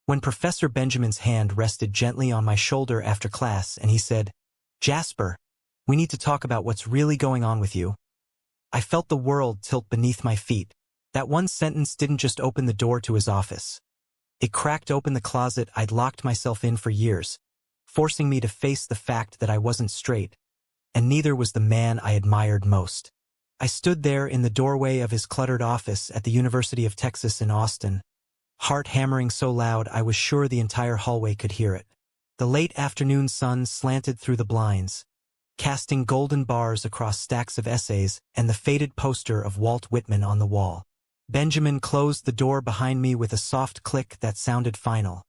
when Professor Benjamin's hand rested gently on my shoulder after class and he said, "Jasper, we need to talk about what's really going on with you." I felt the world tilt beneath my feet. That one sentence didn't just open the door to his office. It cracked open the closet I'd locked myself in for years, forcing me to face the fact that I wasn't straight, and neither was the man I admired most. I stood there in the doorway of his cluttered office at the University of Texas in Austin, heart hammering so loud I was sure the entire hallway could hear it. The late afternoon sun slanted through the blinds, casting golden bars across stacks of essays and the faded poster of Walt Whitman on the wall. Benjamin closed the door behind me with a soft click that sounded final,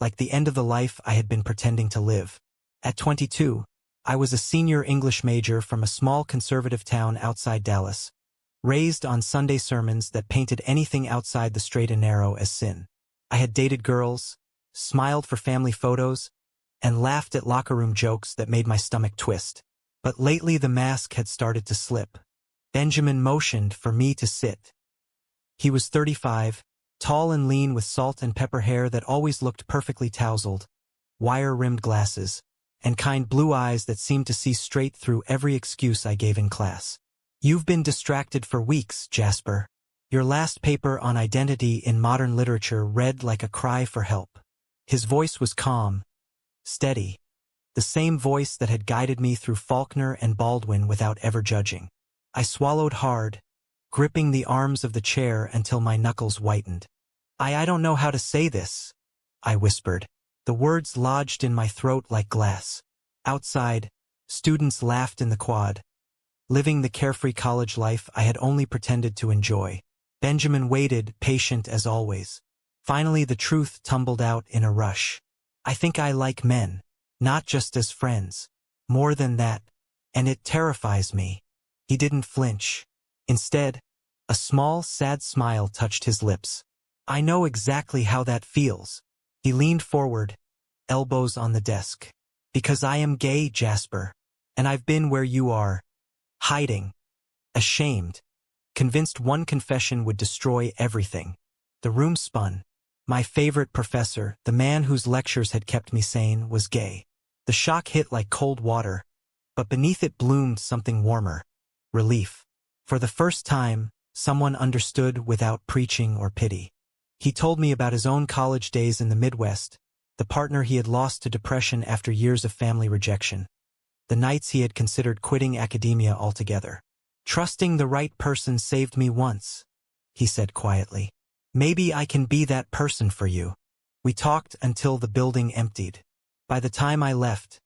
like the end of the life I had been pretending to live. At 22, I was a senior English major from a small conservative town outside Dallas, raised on Sunday sermons that painted anything outside the straight and narrow as sin. I had dated girls, smiled for family photos, and laughed at locker room jokes that made my stomach twist. But lately the mask had started to slip. Benjamin motioned for me to sit. He was 35, tall and lean with salt and pepper hair that always looked perfectly tousled, wire-rimmed glasses, and kind blue eyes that seemed to see straight through every excuse I gave in class. "You've been distracted for weeks, Jasper. Your last paper on identity in modern literature read like a cry for help." His voice was calm, steady, the same voice that had guided me through Faulkner and Baldwin without ever judging. I swallowed hard, gripping the arms of the chair until my knuckles whitened. I don't know how to say this," I whispered. The words lodged in my throat like glass. Outside, students laughed in the quad, living the carefree college life I had only pretended to enjoy. Benjamin waited, patient as always. Finally, the truth tumbled out in a rush. "I think I like men, not just as friends. More than that, and it terrifies me." He didn't flinch. Instead, a small, sad smile touched his lips. "I know exactly how that feels." He leaned forward, elbows on the desk. "Because I am gay, Jasper, and I've been where you are, hiding, ashamed, convinced one confession would destroy everything." The room spun. My favorite professor, the man whose lectures had kept me sane, was gay. The shock hit like cold water, but beneath it bloomed something warmer. Relief. For the first time, someone understood without preaching or pity. He told me about his own college days in the Midwest, the partner he had lost to depression after years of family rejection, the nights he had considered quitting academia altogether. "Trusting the right person saved me once," he said quietly. "Maybe I can be that person for you." We talked until the building emptied. By the time I left,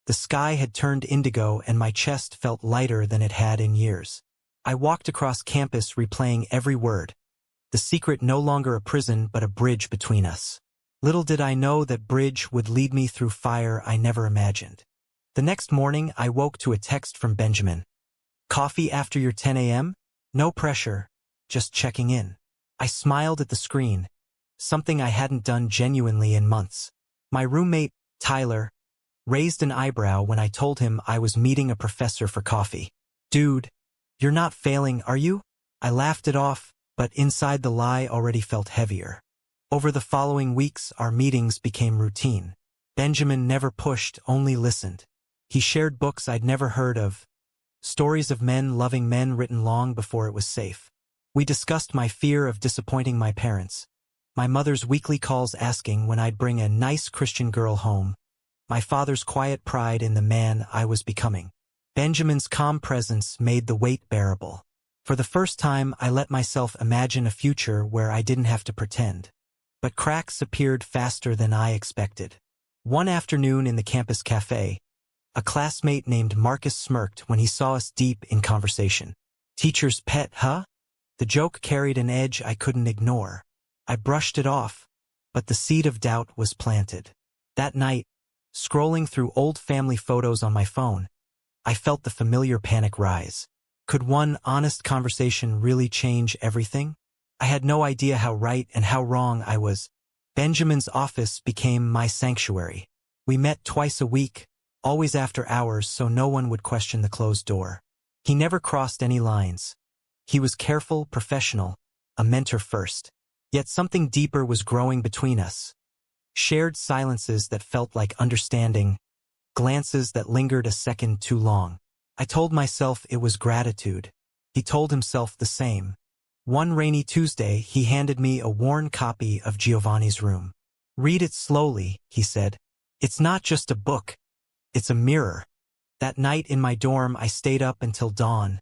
the sky had turned indigo and my chest felt lighter than it had in years. I walked across campus replaying every word. The secret no longer a prison but a bridge between us. Little did I know that bridge would lead me through fire I never imagined. The next morning I woke to a text from Benjamin. "Coffee after your 10 a.m.? No pressure, just checking in." I smiled at the screen, something I hadn't done genuinely in months. My roommate, Tyler, raised an eyebrow when I told him I was meeting a professor for coffee. "Dude, you're not failing, are you?" I laughed it off, but inside the lie already felt heavier. Over the following weeks, our meetings became routine. Benjamin never pushed, only listened. He shared books I'd never heard of, stories of men loving men written long before it was safe. We discussed my fear of disappointing my parents, my mother's weekly calls asking when I'd bring a nice Christian girl home, my father's quiet pride in the man I was becoming. Benjamin's calm presence made the weight bearable. For the first time, I let myself imagine a future where I didn't have to pretend. But cracks appeared faster than I expected. One afternoon in the campus cafe, a classmate named Marcus smirked when he saw us deep in conversation. "Teacher's pet, huh?" The joke carried an edge I couldn't ignore. I brushed it off, but the seed of doubt was planted. That night, scrolling through old family photos on my phone, I felt the familiar panic rise. Could one honest conversation really change everything? I had no idea how right and how wrong I was. Benjamin's office became my sanctuary. We met twice a week, always after hours so no one would question the closed door. He never crossed any lines. He was careful, professional, a mentor first. Yet something deeper was growing between us. Shared silences that felt like understanding, glances that lingered a second too long. I told myself it was gratitude. He told himself the same. One rainy Tuesday, he handed me a worn copy of Giovanni's Room. "Read it slowly," he said. "It's not just a book. It's a mirror." That night in my dorm, I stayed up until dawn,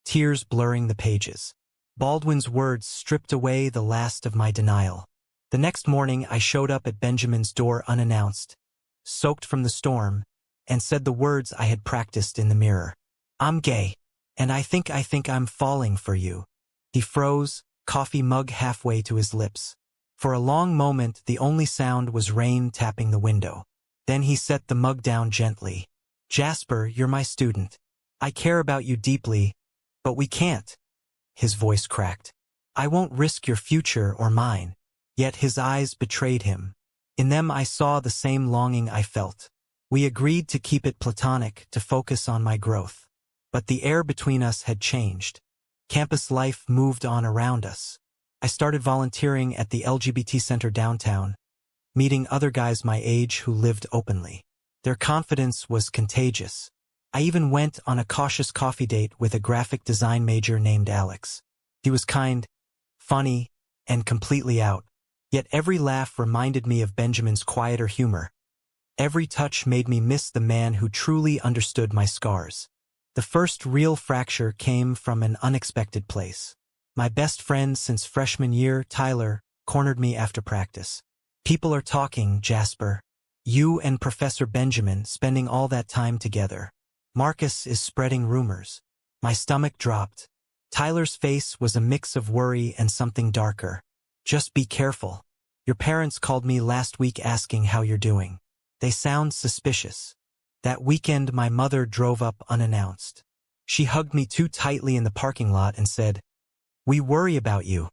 tears blurring the pages. Baldwin's words stripped away the last of my denial. The next morning, I showed up at Benjamin's door unannounced, soaked from the storm, and said the words I had practiced in the mirror. "I'm gay, and I think I'm falling for you." He froze, coffee mug halfway to his lips. For a long moment, the only sound was rain tapping the window. Then he set the mug down gently. "Jasper, you're my student. I care about you deeply, but we can't." His voice cracked. "I won't risk your future or mine." Yet his eyes betrayed him. In them I saw the same longing I felt. We agreed to keep it platonic, to focus on my growth. But the air between us had changed. Campus life moved on around us. I started volunteering at the LGBT center downtown, meeting other guys my age who lived openly. Their confidence was contagious. I even went on a cautious coffee date with a graphic design major named Alex. He was kind, funny, and completely out. Yet every laugh reminded me of Benjamin's quieter humor. Every touch made me miss the man who truly understood my scars. The first real fracture came from an unexpected place. My best friend since freshman year, Tyler, cornered me after practice. "People are talking, Jasper. You and Professor Benjamin spending all that time together. Marcus is spreading rumors." My stomach dropped. Tyler's face was a mix of worry and something darker. "Just be careful. Your parents called me last week asking how you're doing. They sound suspicious." That weekend, my mother drove up unannounced. She hugged me too tightly in the parking lot and said, "We worry about you,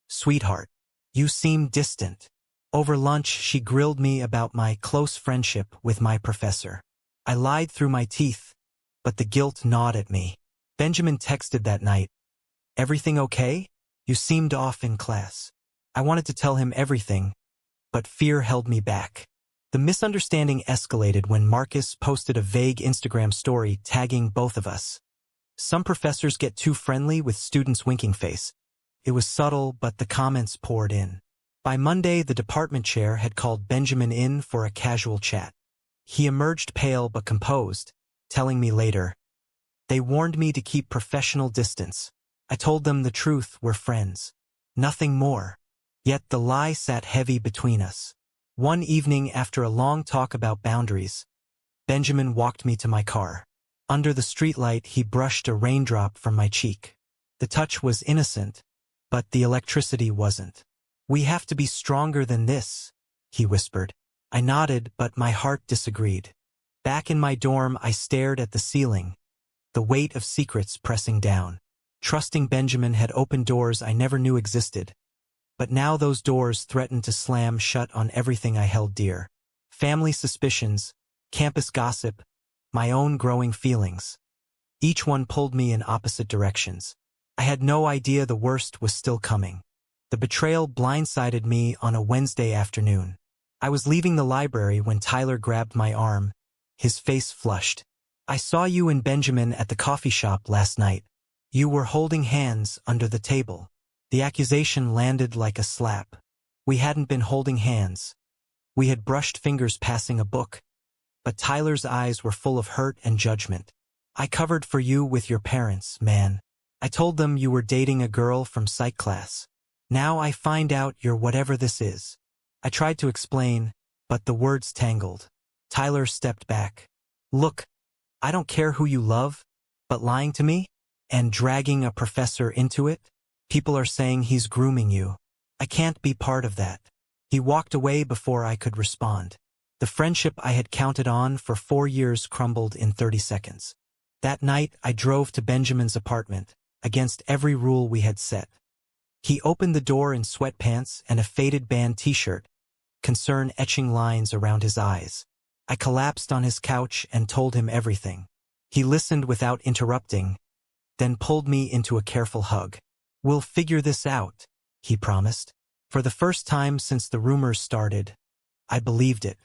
sweetheart. You seem distant." Over lunch, she grilled me about my close friendship with my professor. I lied through my teeth, but the guilt gnawed at me. Benjamin texted that night, "Everything okay? You seemed off in class." I wanted to tell him everything, but fear held me back. The misunderstanding escalated when Marcus posted a vague Instagram story tagging both of us. Some professors get too friendly with students' winking face. It was subtle, but the comments poured in. By Monday, the department chair had called Benjamin in for a casual chat. He emerged pale but composed, telling me later, "They warned me to keep professional distance. I told them the truth, we're friends. Nothing more." Yet the lie sat heavy between us. One evening, after a long talk about boundaries, Benjamin walked me to my car. Under the streetlight, he brushed a raindrop from my cheek. The touch was innocent, but the electricity wasn't. "We have to be stronger than this," he whispered. I nodded, but my heart disagreed. Back in my dorm, I stared at the ceiling, the weight of secrets pressing down. Trusting Benjamin had opened doors I never knew existed. But now those doors threatened to slam shut on everything I held dear. Family suspicions, campus gossip, my own growing feelings. Each one pulled me in opposite directions. I had no idea the worst was still coming. The betrayal blindsided me on a Wednesday afternoon. I was leaving the library when Tyler grabbed my arm, his face flushed. "I saw you and Benjamin at the coffee shop last night. You were holding hands under the table." The accusation landed like a slap. We hadn't been holding hands. We had brushed fingers passing a book. But Tyler's eyes were full of hurt and judgment. "I covered for you with your parents, man. I told them you were dating a girl from psych class. Now I find out you're whatever this is." I tried to explain, but the words tangled. Tyler stepped back. "Look, I don't care who you love, but lying to me and dragging a professor into it? People are saying he's grooming you. I can't be part of that." He walked away before I could respond. The friendship I had counted on for 4 years crumbled in 30 seconds. That night, I drove to Benjamin's apartment, against every rule we had set. He opened the door in sweatpants and a faded band t-shirt, concern etching lines around his eyes. I collapsed on his couch and told him everything. He listened without interrupting, then pulled me into a careful hug. "We'll figure this out," he promised. For the first time since the rumors started, I believed it.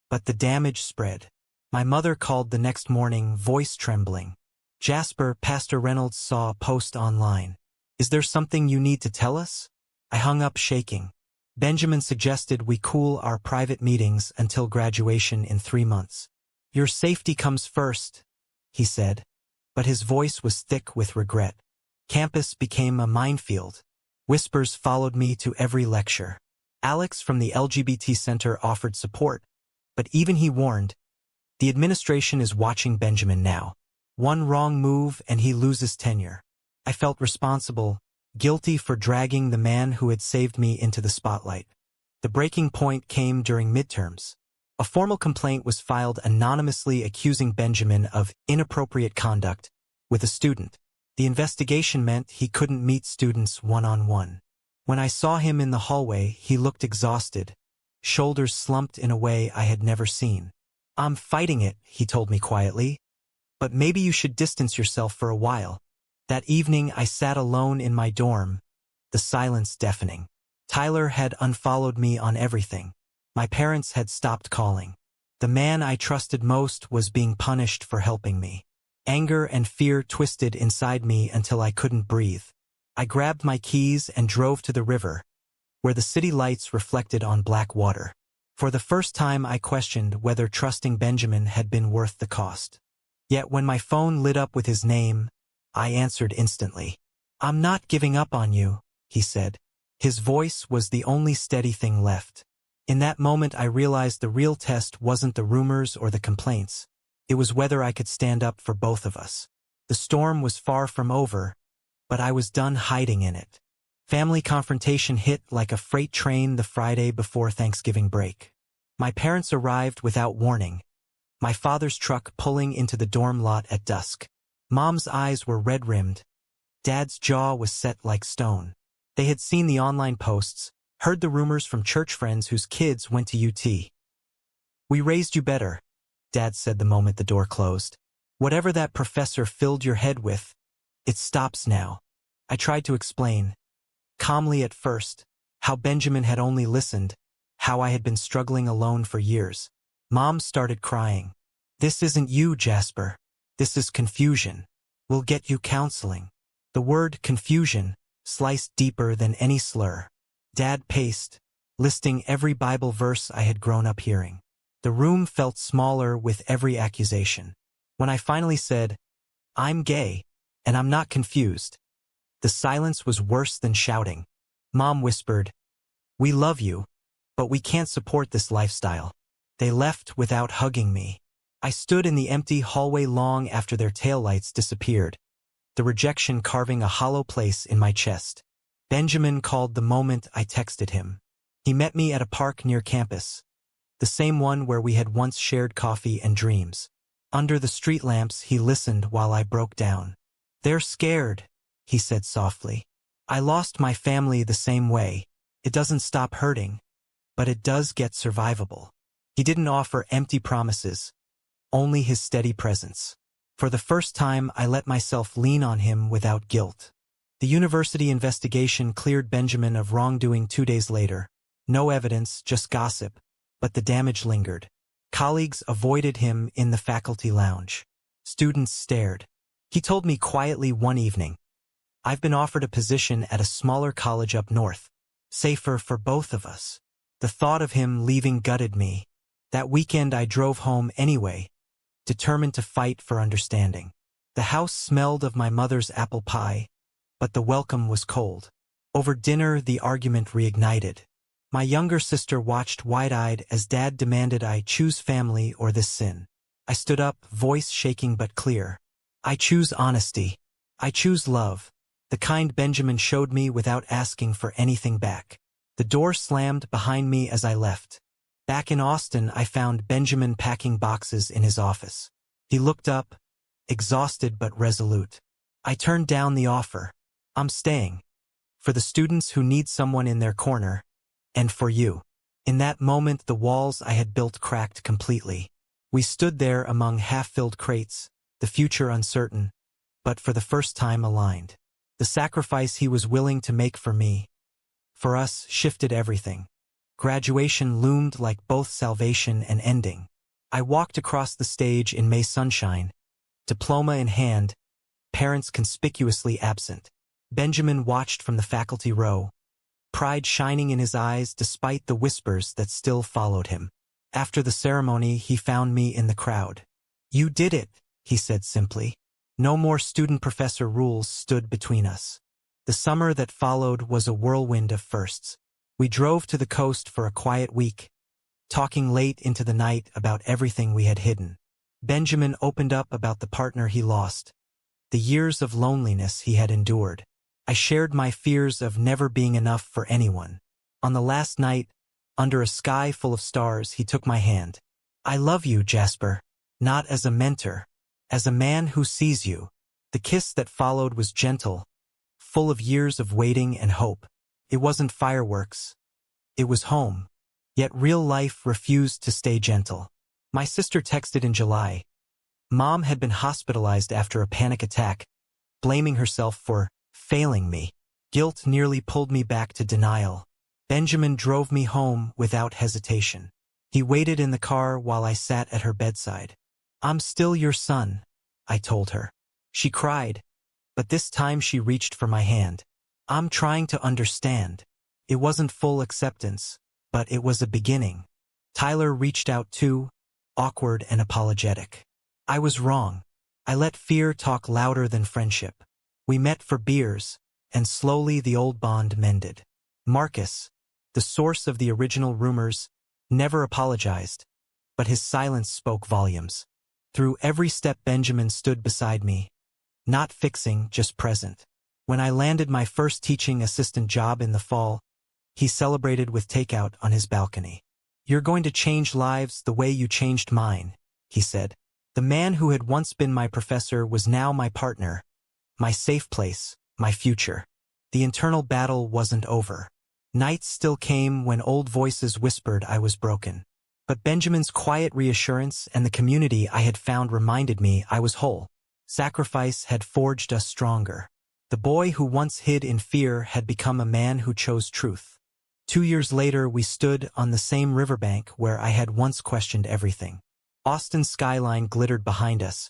But the damage spread. My mother called the next morning, voice trembling. Jasper, Pastor Reynolds saw a post online. Is there something you need to tell us? I hung up shaking. Benjamin suggested we cool our private meetings until graduation in 3 months. Your safety comes first, he said. But his voice was thick with regret. Campus became a minefield. Whispers followed me to every lecture. Alex from the LGBT Center offered support, but even he warned, the administration is watching Benjamin now. One wrong move and he loses tenure. I felt responsible, guilty for dragging the man who had saved me into the spotlight. The breaking point came during midterms. A formal complaint was filed anonymously accusing Benjamin of inappropriate conduct with a student. The investigation meant he couldn't meet students one-on-one. When I saw him in the hallway, he looked exhausted, shoulders slumped in a way I had never seen. I'm fighting it, he told me quietly. But maybe you should distance yourself for a while. That evening I sat alone in my dorm, the silence deafening. Tyler had unfollowed me on everything. My parents had stopped calling. The man I trusted most was being punished for helping me. Anger and fear twisted inside me until I couldn't breathe. I grabbed my keys and drove to the river, where the city lights reflected on black water. For the first time I questioned whether trusting Benjamin had been worth the cost. Yet when my phone lit up with his name, I answered instantly. I'm not giving up on you, he said. His voice was the only steady thing left. In that moment I realized the real test wasn't the rumors or the complaints. It was whether I could stand up for both of us. The storm was far from over, but I was done hiding in it. Family confrontation hit like a freight train the Friday before Thanksgiving break. My parents arrived without warning. My father's truck pulling into the dorm lot at dusk. Mom's eyes were red-rimmed. Dad's jaw was set like stone. They had seen the online posts, heard the rumors from church friends whose kids went to UT. We raised you better, Dad said the moment the door closed. Whatever that professor filled your head with, it stops now. I tried to explain, calmly at first, how Benjamin had only listened, how I had been struggling alone for years. Mom started crying. This isn't you, Jasper. This is confusion. We'll get you counseling. The word confusion sliced deeper than any slur. Dad paced, listing every Bible verse I had grown up hearing. The room felt smaller with every accusation. When I finally said, I'm gay, and I'm not confused, the silence was worse than shouting. Mom whispered, we love you, but we can't support this lifestyle. They left without hugging me. I stood in the empty hallway long after their taillights disappeared, the rejection carving a hollow place in my chest. Benjamin called the moment I texted him. He met me at a park near campus, the same one where we had once shared coffee and dreams. Under the street lamps, he listened while I broke down. They're scared, he said softly. I lost my family the same way. It doesn't stop hurting, but it does get survivable. He didn't offer empty promises, only his steady presence. For the first time, I let myself lean on him without guilt. The university investigation cleared Benjamin of wrongdoing 2 days later. No evidence, just gossip, but the damage lingered. Colleagues avoided him in the faculty lounge. Students stared. He told me quietly one evening, I've been offered a position at a smaller college up north, safer for both of us. The thought of him leaving gutted me. That weekend I drove home anyway, determined to fight for understanding. The house smelled of my mother's apple pie, but the welcome was cold. Over dinner, the argument reignited. My younger sister watched wide-eyed as Dad demanded I choose family or this sin. I stood up, voice shaking but clear. I choose honesty. I choose love, the kind Benjamin showed me without asking for anything back. The door slammed behind me as I left. Back in Austin, I found Benjamin packing boxes in his office. He looked up, exhausted but resolute. I turned down the offer. I'm staying. For the students who need someone in their corner, and for you. In that moment, the walls I had built cracked completely. We stood there among half-filled crates, the future uncertain, but for the first time aligned. The sacrifice he was willing to make for me, for us, shifted everything. Graduation loomed like both salvation and ending. I walked across the stage in May sunshine, diploma in hand, parents conspicuously absent. Benjamin watched from the faculty row, pride shining in his eyes despite the whispers that still followed him. After the ceremony, he found me in the crowd. "You did it," he said simply. No more student-professor rules stood between us. The summer that followed was a whirlwind of firsts. We drove to the coast for a quiet week, talking late into the night about everything we had hidden. Benjamin opened up about the partner he lost, the years of loneliness he had endured. I shared my fears of never being enough for anyone. On the last night, under a sky full of stars, he took my hand. "I love you, Jasper, not as a mentor, as a man who sees you." The kiss that followed was gentle, full of years of waiting and hope. It wasn't fireworks. It was home. Yet real life refused to stay gentle. My sister texted in July. Mom had been hospitalized after a panic attack, blaming herself for failing me. Guilt nearly pulled me back to denial. Benjamin drove me home without hesitation. He waited in the car while I sat at her bedside. "I'm still your son," I told her. She cried, but this time she reached for my hand. "I'm trying to understand." It wasn't full acceptance, but it was a beginning. Tyler reached out too, awkward and apologetic. I was wrong. I let fear talk louder than friendship. We met for beers, and slowly the old bond mended. Marcus, the source of the original rumors, never apologized, but his silence spoke volumes. Through every step, Benjamin stood beside me, not fixing, just present. When I landed my first teaching assistant job in the fall, he celebrated with takeout on his balcony. "You're going to change lives the way you changed mine," he said. The man who had once been my professor was now my partner, my safe place, my future. The internal battle wasn't over. Nights still came when old voices whispered I was broken. But Benjamin's quiet reassurance and the community I had found reminded me I was whole. Sacrifice had forged us stronger. The boy who once hid in fear had become a man who chose truth. 2 years later, we stood on the same riverbank where I had once questioned everything. Austin's skyline glittered behind us,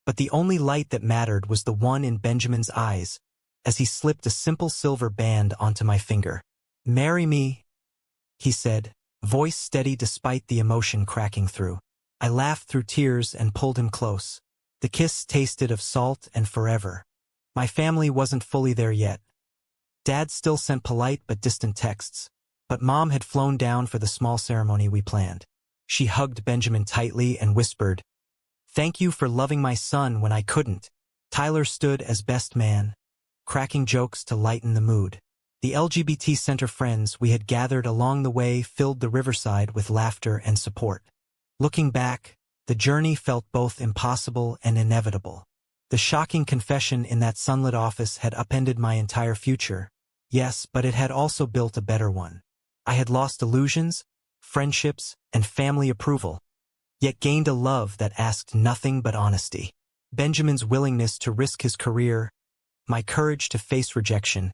but the only light that mattered was the one in Benjamin's eyes as he slipped a simple silver band onto my finger. "Marry me," he said, voice steady despite the emotion cracking through. I laughed through tears and pulled him close. The kiss tasted of salt and forever. My family wasn't fully there yet. Dad still sent polite but distant texts, but Mom had flown down for the small ceremony we planned. She hugged Benjamin tightly and whispered, "Thank you for loving my son when I couldn't." Tyler stood as best man, cracking jokes to lighten the mood. The LGBT center friends we had gathered along the way filled the riverside with laughter and support. Looking back, the journey felt both impossible and inevitable. The shocking confession in that sunlit office had upended my entire future. Yes, but it had also built a better one. I had lost illusions, friendships, and family approval, yet gained a love that asked nothing but honesty. Benjamin's willingness to risk his career, my courage to face rejection,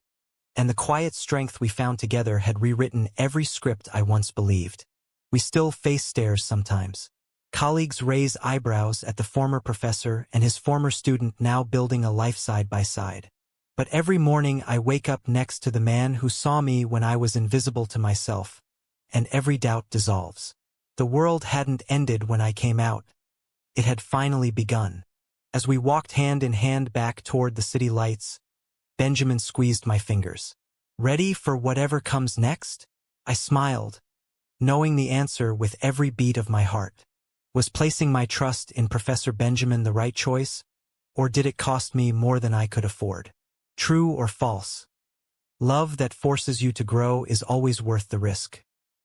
and the quiet strength we found together had rewritten every script I once believed. We still face stares sometimes. Colleagues raise eyebrows at the former professor and his former student now building a life side by side. But every morning I wake up next to the man who saw me when I was invisible to myself, and every doubt dissolves. The world hadn't ended when I came out. It had finally begun. As we walked hand in hand back toward the city lights, Benjamin squeezed my fingers. "Ready for whatever comes next?" I smiled, knowing the answer with every beat of my heart. Was placing my trust in Professor Benjamin the right choice, or did it cost me more than I could afford? True or false? Love that forces you to grow is always worth the risk.